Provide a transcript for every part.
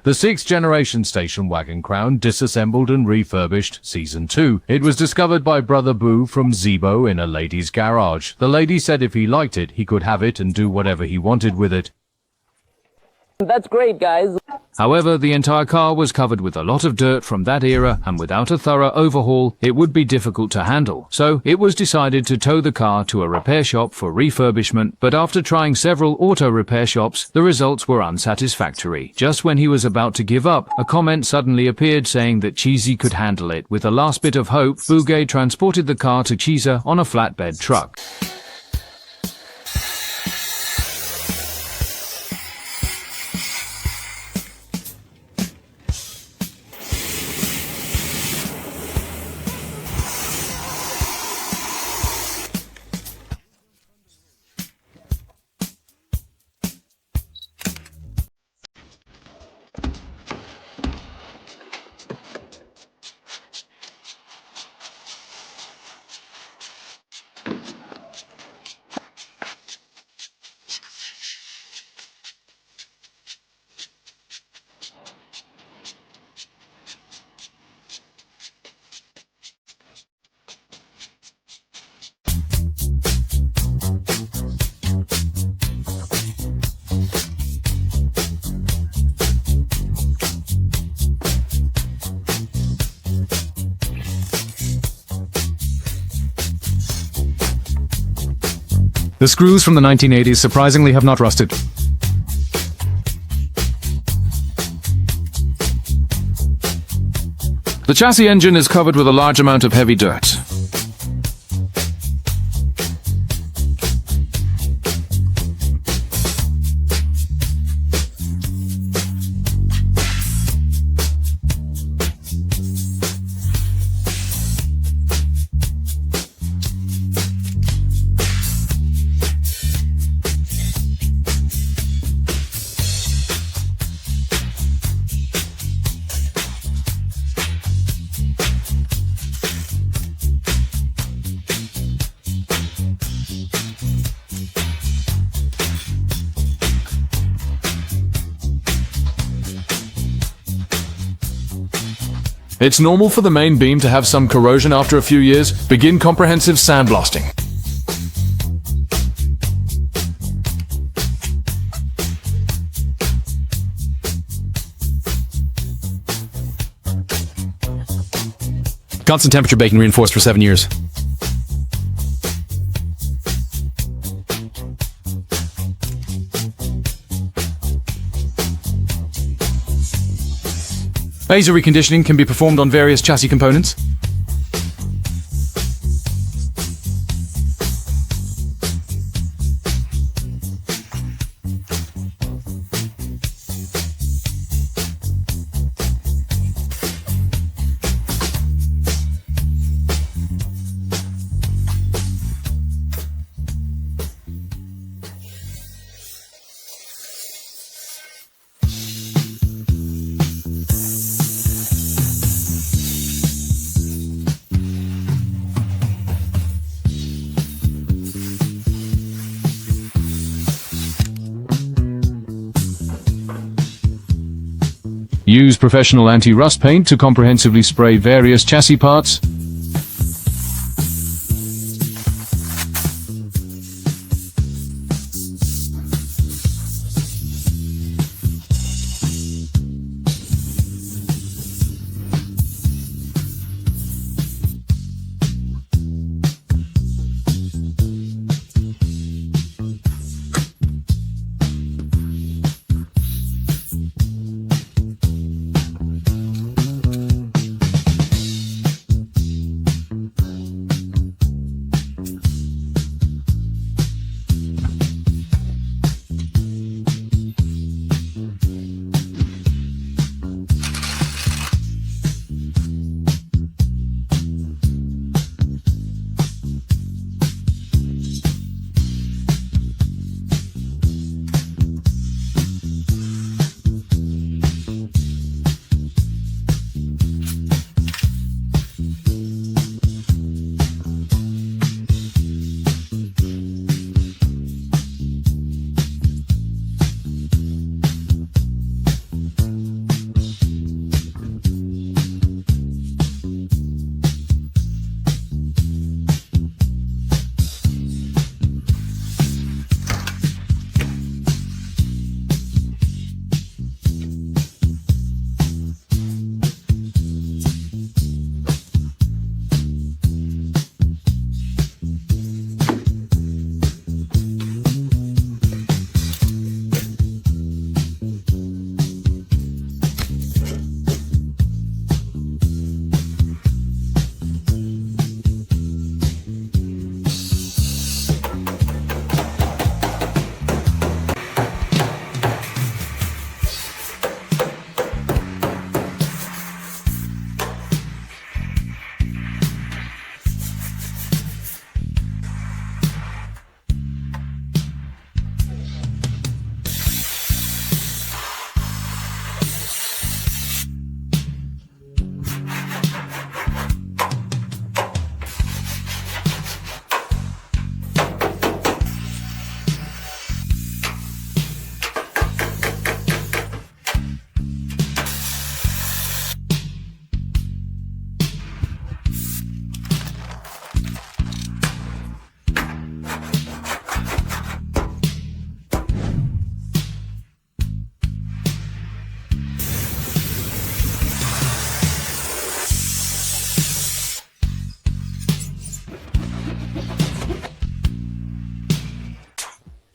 The 6th generation station wagon crown, disassembled and refurbished, Season 2. It was discovered by Brother Boo from Zebo in a lady's garage. The lady said if he liked it, he could have it and do whatever he wanted with it. That's great, guys. However, the entire car was covered with a lot of dirt from that era, and without a thorough overhaul, it would be difficult to handle. So, it was decided to tow the car to a repair shop for refurbishment, but after trying several auto repair shops, the results were unsatisfactory. Just when he was about to give up, a comment suddenly appeared saying that Cheesy could handle it. With a last bit of hope, Bugay transported the car to Cheesa on a flatbed truck. The screws from the 1980s surprisingly have not rusted. The chassis engine is covered with a large amount of heavy dirt. It's normal for the main beam to have some corrosion after a few years. Begin comprehensive sandblasting. Constant temperature baking reinforced for 7 years. Laser reconditioning can be performed on various chassis components. Use professional anti-rust paint to comprehensively spray various chassis parts.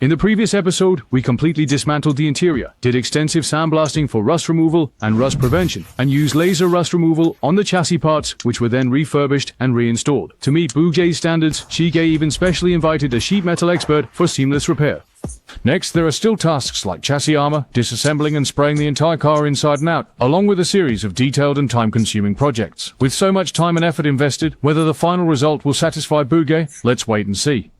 In the previous episode, we completely dismantled the interior, did extensive sandblasting for rust removal and rust prevention, and used laser rust removal on the chassis parts, which were then refurbished and reinstalled. To meet Bougay's standards, Shige even specially invited a sheet metal expert for seamless repair. Next, there are still tasks like chassis armor, disassembling and spraying the entire car inside and out, along with a series of detailed and time-consuming projects. With so much time and effort invested, whether the final result will satisfy Bougay, let's wait and see.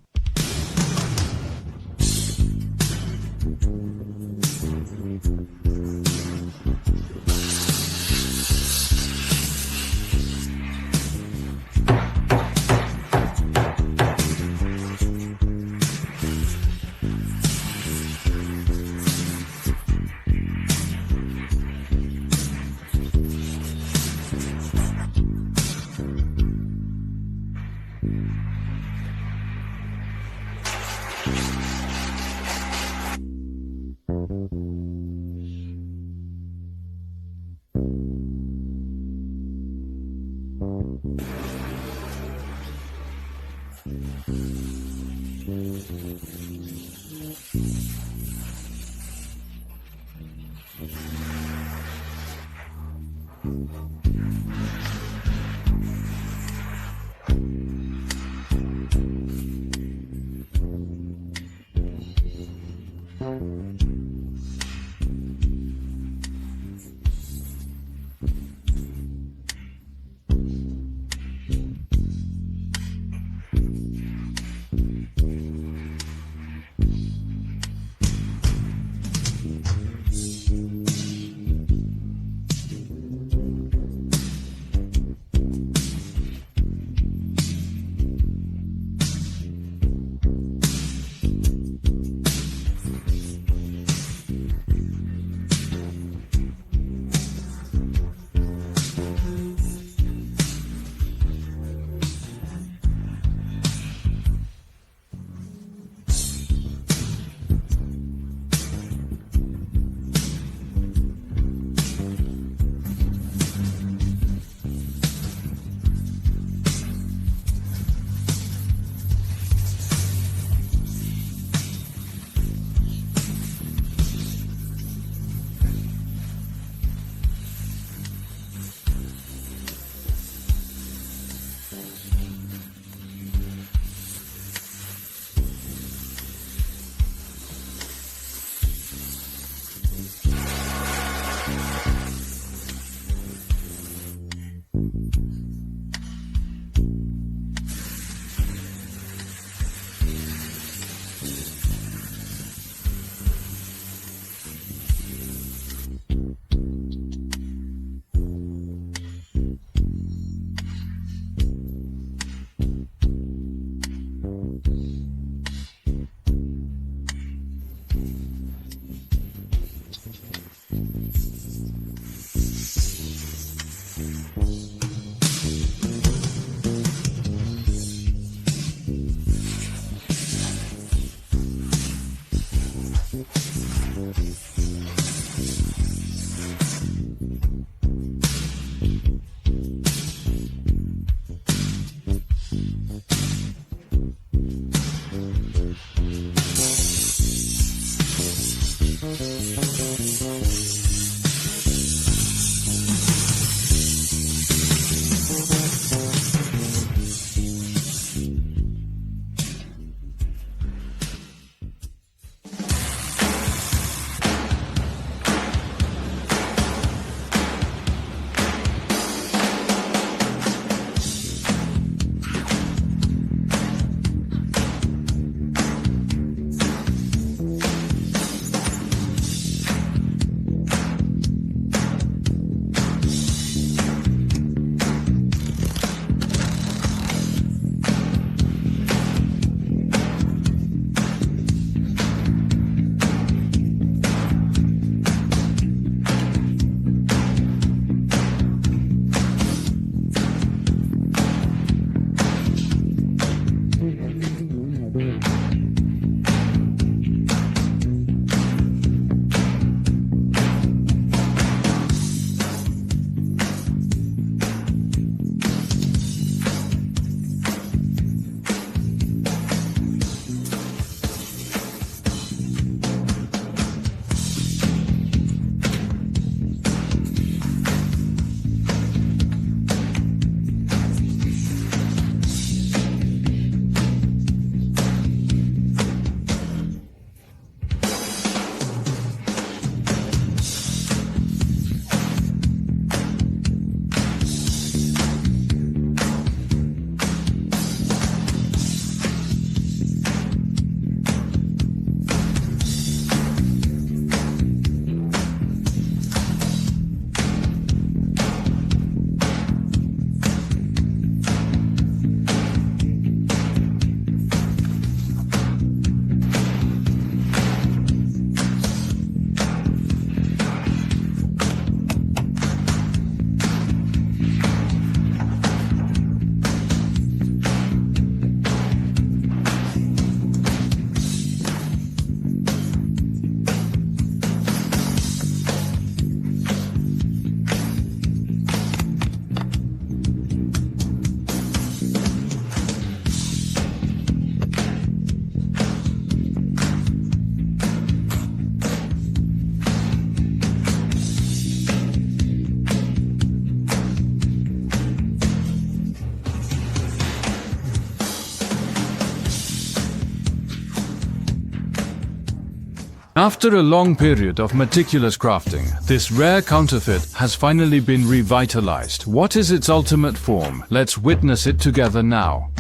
After a long period of meticulous crafting, this rare counterfeit has finally been revitalized. What is its ultimate form? Let's witness it together now.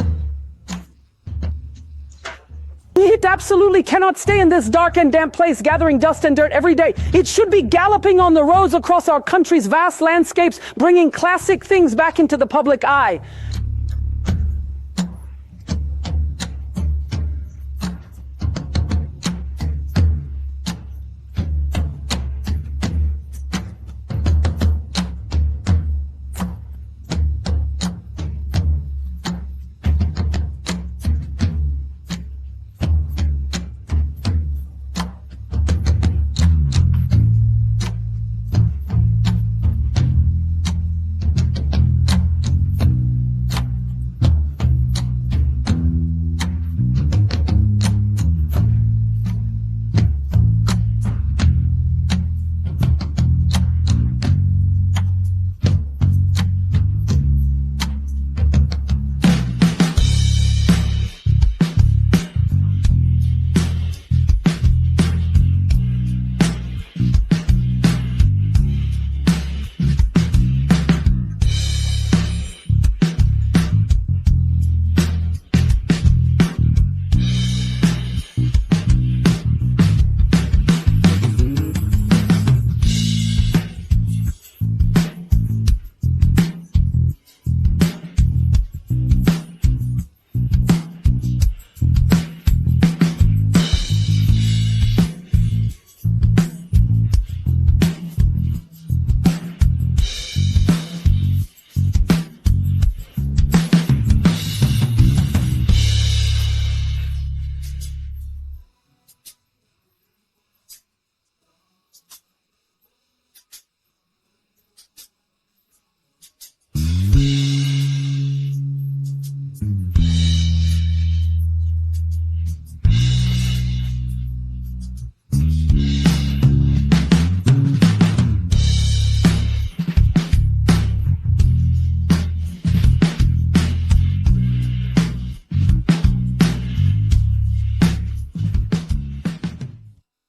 It absolutely cannot stay in this dark and damp place gathering dust and dirt every day. It should be galloping on the roads across our country's vast landscapes, bringing classic things back into the public eye.